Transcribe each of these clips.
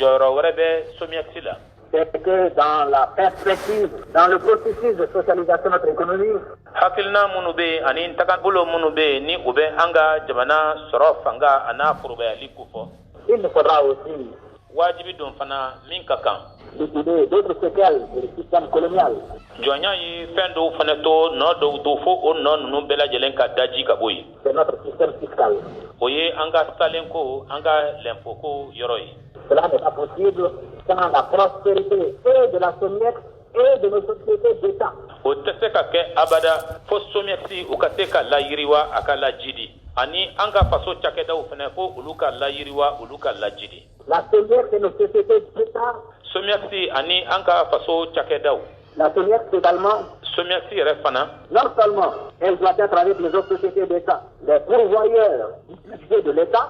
jɔyɔrɔ wɛrɛ bɛ somiyɛsi la. C'est que dans la perspective, dans le processus de socialisation de notre économie, hakilina minnu bɛ yen ani tagabolo minnu bɛ yen ni u bɛ an ka jamana sɔrɔ fanga a n'a forobayali ko fɔ. il nous faudra aussi wajibi don fana min ka kan. liquider d'autres séquelles du système colonial. jɔnya ye fɛn dɔw fana to nɔ dɔw to fo o nɔ ninnu bɛɛ lajɛlen ka daji ka bɔ yen. C'est notre système fiscal. o ye an ka salenko an ka lɛnpoko yɔrɔ ye. Cela n'est pas possible sans la prospérité et de la SOMIEX et de nos sociétés d'État. o tɛ se ka kɛ abada fo somiyɛsi u ka se ka layiriwa a ka lajidi ani an ka faso cakɛdaw fana fo olu ka layiriwa olu ka lajidi. La SOMIEX et nos sociétés d'État. somiyɛsi ani an ka faso cakɛdaw. La SOMIEX également. somiyɛsi yɛrɛ fana. Non seulement elle doit être avec les autres sociétés d'État, les pourvoyeurs du budget de l'État.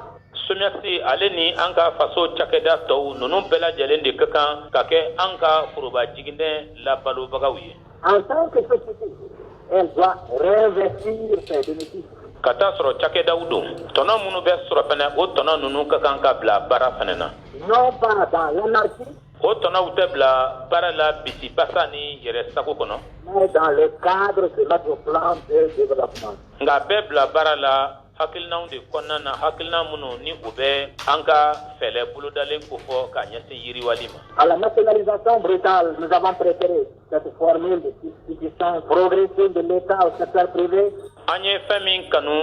somiyɛsi ale ni an ka faso cakɛda tɔw ninnu bɛɛ lajɛlen de ka kan ka kɛ an ka foroba jiginɛ labalobagaw ye. En tant que société, elle doit réinvestir ses bénéfices. ka taa sɔrɔ cakɛdaw don tɔnɔ minnu bɛ sɔrɔ fana o tɔnɔ ninnu ka kan ka bila baara fana na. Non pas dans l'anarchie. o tɔnɔw tɛ bila baara la bisi basa ni yɛrɛ sago kɔnɔ. Mais dans le cadre de notre plan de développement. nka bɛɛ bila baara la hakilinaw de kɔnɔna na hakilina minnu ni o bɛ an ka fɛɛrɛ bolodalen ko fɔ ka ɲɛsin yiriwali ma. À la nationalisation brutale, nous avons préféré cette formule de substitution progressive de l'État au secteur privé. an ye fɛn min kanu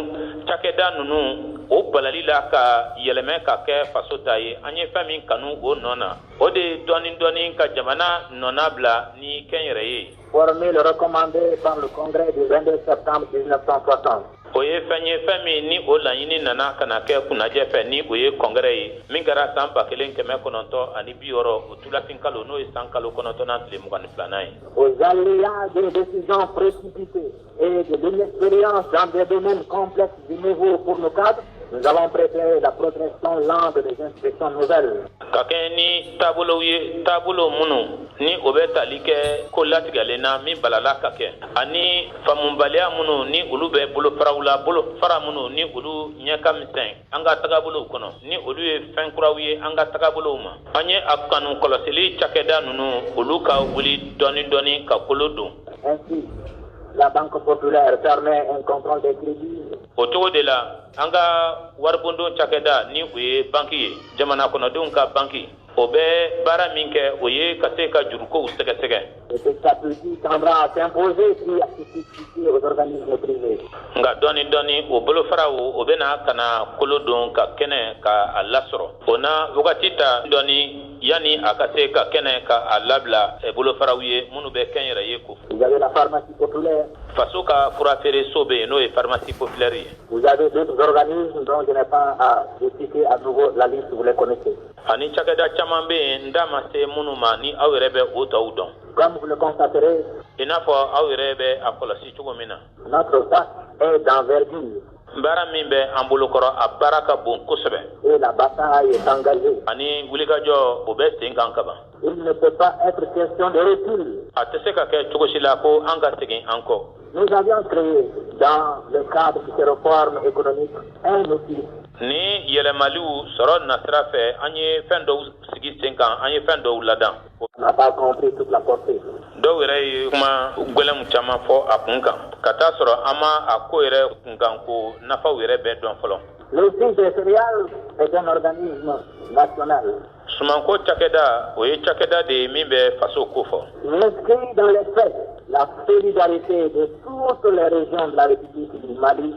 cakɛda ninnu o balali la ka yɛlɛmɛ ka kɛ faso ta ye an ye fɛn min kanu o nɔ na o de dɔɔni dɔɔni ka jamana nɔna bila ni kɛnyɛrɛ ye. Formule recommandée par le congrès du 22 septembre 1960. o ye fɛn min ni o laɲini nana ka na kɛ kunnajɛ fɛ ni o ye kɔngɛrɛ ye min kɛra san 1960 ani 60 o tulatin kalo n'o ye san kalo 9 tile 22nan ye. Aux aléas des décisions précipitées et de l'inexpérience dans des domaines complexes et nouveaux pour nos cadres, nous avons préféré la progression lente des instructions nouvelles. ka kɛ ni taabolow ye taabolo minnu ni o bɛ tali kɛ ko latigɛlen na min balala ka kɛ ani faamubaliya minnu ni olu bɛ bolofaraw la bolofara minnu ni olu ɲɛ ka misɛn an ka tagabolow kɔnɔ ni olu ye fɛn kuraw ye an ka tagabolow ma an ye a kanu kɔlɔsili cakɛda ninnu olu ka wuli dɔɔni dɔɔni ka kolo don. Ainsi, la Banque populaire permet un contrôle des crédits. o cogo de la an ka waribondon cakɛda ni o ye banki ye jamana kɔnɔdenw ka banki o bɛ baara min kɛ o ye ka se ka jurukow sɛgɛsɛgɛ. Et cet appétit tendra à s'imposer puis à se substituer aux organismes privés. nka dɔɔni dɔɔni o bolofaraw o bɛna ka na kolo don ka kɛnɛ ka a lasɔrɔ o na wagati ta dɔɔni yanni a ka se ka kɛnɛ ka a labila bolofaraw ye minnu bɛ kɛnyɛrɛ ye ko. Vous avez la pharmacie populaire. faso ka fura feere so bɛ yen n'o ye pharmacie populaire ye. Vous avez d'autres organismes dont je n'ai pas à vous citer à nouveau la liste, vous les connaissez. ani cakɛda caman bɛ yen n da ma se minnu ma ni aw yɛrɛ bɛ o tɔw dɔn. Comme vous le constaterez, i n'a fɔ aw yɛrɛ bɛ a kɔlɔsi cogo min na. notre tâche est d'envergure. baara min bɛ an bolokɔrɔ a baara ka bon kosɛbɛ. Et la bataille est engagée. ani wulikajɔ o bɛ sen kan ka ban. Il ne peut pas être question de recul. a tɛ se ka kɛ cogo si la ko an ka segin an kɔ. Nous avions créé, dans le cadre de ces réformes économiques, un outil. ni yɛlɛmaliw sɔrɔ nasira fɛ an ye fɛn dɔw sigi sen kan an ye fɛn dɔw ladan. On n'a pas compris toute la portée. dɔw yɛrɛ ye kuma gwɛlɛnw caman fɔ a kun kan ka taa sɔrɔ an ma a ko yɛrɛ kunkan ko nafaw yɛrɛ bɛɛ dɔn fɔlɔ. L'Office des céréales est un organisme national. sumanko cakɛda o ye cakɛda de ye min bɛ faso ko fɔ. Il inscrit dans les faits la solidarité de toutes les régions de la République du Mali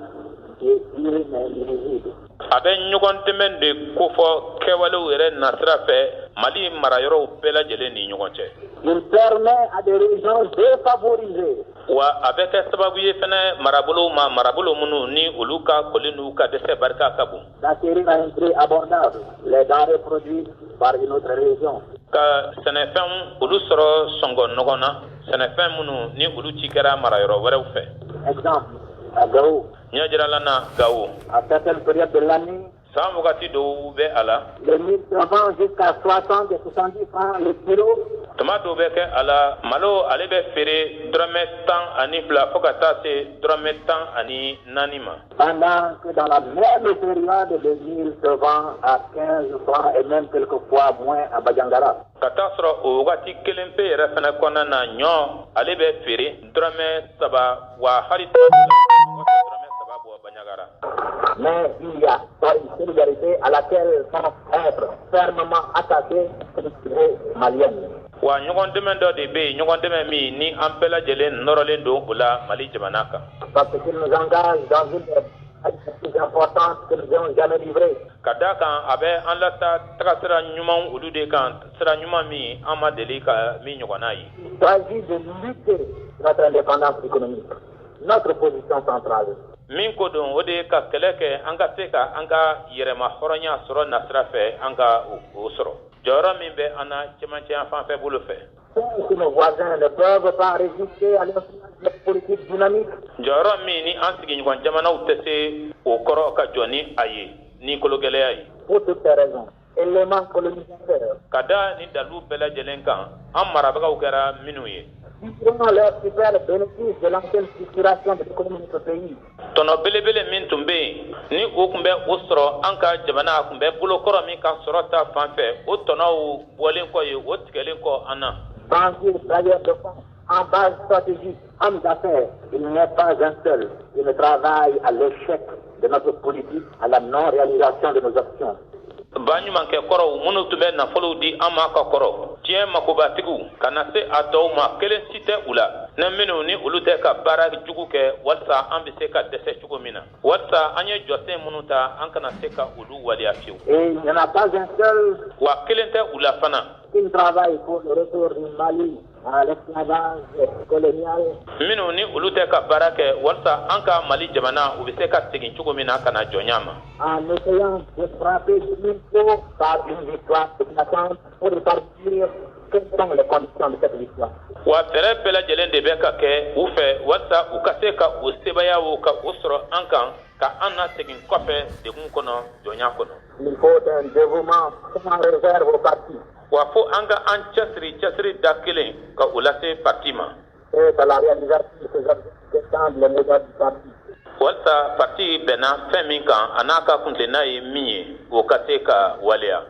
qui est irrésistible. a bɛ ɲɔgɔn dɛmɛ de kofɔ kɛwalew yɛrɛ nasira fɛ mali marayɔrɔw bɛɛ lajɛlen ni ɲɔgɔn cɛ. Il permet à des régions défavorisées. wa a bɛ kɛ sababu ye fɛnɛ marabolow ma marabolo minnu ni olu ka kɔli n'u ka dɛsɛ barika ka bon. D'acquérir à un prix abordable les denrées produites par une autre région. ka sɛnɛfɛnw olu sɔrɔ sɔngɔ nɔgɔn na sɛnɛfɛn minnu ni olu ci kɛra marayɔrɔ wɛrɛw fɛ. Exemple, à Gao, ɲɛjirala na gawo à certaines périodes de l'année, san wagati dɔw bɛ a la les mille se vendent jusqu'à 60 et 70 francs le kilo. tuma dɔw bɛ kɛ a la malo ale bɛ feere dɔrɔmɛ 12 fo ka taa se dɔrɔmɛ 14 ma. Pendant que dans la même période, le mil se vend à 15 francs et même quelquefois moins à Badiangara. Ka taa sɔrɔ o wagati kelen pe yɛrɛ fɛnɛ kɔnɔna na ɲɔ ale bɛ feere dɔrɔmɛ 3 wa hali dɔrɔmɛ 3 bɔ Bandiagara. Mais il y a une solidarité à laquelle vont être fermement attachés les Maliens. Wa ɲɔgɔn dɛmɛ dɔ de bɛ yen ɲɔgɔn dɛmɛ min ni an bɛɛ lajɛlen nɔrɔlen don o la Mali jamana kan. Parce qu'ils nous engagent dans une action plus importante que nous n'avons jamais livrée. Ka d'a kan a bɛ an lata taga sira ɲuman olu de kan sira ɲuman min an ma deli ka min ɲɔgɔnna ye. Il s'agit de lutter pour notre indépendance économique, notre position centrale. Min ko don o de ka kɛlɛ kɛ an ka se ka an ka yɛrɛma hɔrɔnya sɔrɔ nasira fɛ an ka o sɔrɔ. Jɔyɔrɔ min bɛ an na cɛmancɛ yan fan fɛ bolo fɛ. Si nos voisins ne peuvent pas résister à l'influence politique dynamique. Jɔyɔrɔ min ni an sigiɲɔgɔn jamanaw tɛ se o kɔrɔ ka jɔ ni a ye ni kologɛlɛya ye. Pour toutes ces raisons, éléments colonisateurs. Ka da ni dalu bɛɛ lajɛlen kan an marabagaw kɛra minnu ye. Tirant leur super bénéfice de l'ancienne structuration de l'économie de notre pays. Tɔnɔ belebele min tun bɛ yen ni o tun bɛ o sɔrɔ an ka jamana tun bɛ bolokɔrɔ min ka sɔrɔ ta fan fɛ o tɔnɔw bɔlen kɔ ye o tigɛlen kɔ an na. Banquiers, bailleurs de fonds, en base stratégique, hommes d'affaires, il n'y a pas un seul qui ne travaille à l'échec de notre politique, à la non-réalisation de nos actions. Ba ɲumankɛ kɔrɔw minnu tun bɛ nafolow di an ma ka kɔrɔ diɲɛ makobatigiw ka na se a tɔw ma kelen si tɛ u la ne minnu ni olu tɛ ka baara jugu kɛ walasa an bɛ se ka dɛsɛ cogo min na walasa an ye jɔsen minnu ta an kana se ka olu waleya fiyewu. Et il n'y en a pas un seul wa kelen tɛ u la fana. qui ne travaille pour le retour du Mali à l'esclavage colonial. Minnu ni olu tɛ ka baara kɛ walasa an ka Mali jamana u bɛ se ka segin cogo min na ka na jɔnya ma. En essayant de frapper du coup par une victoire éclatante pour répartir quelles sont les conditions de cette victoire. Wa fɛrɛ bɛɛ lajɛlen de bɛ ka kɛ u fɛ walasa u ka se ka o sebayaw ka o sɔrɔ an kan ka an na segin kɔfɛ degun kɔnɔ jɔnya kɔnɔ. Il faut un dévouement sans réserve au parti. Wa fo an ka an cɛsiri da kelen ka o lase parti ma. Et à la réalisation de ces objectifs semble les méthodes du parti. Walasa parti bɛnna fɛn min kan a n'a ka kuntilenna ye min ye o ka se ka waleya.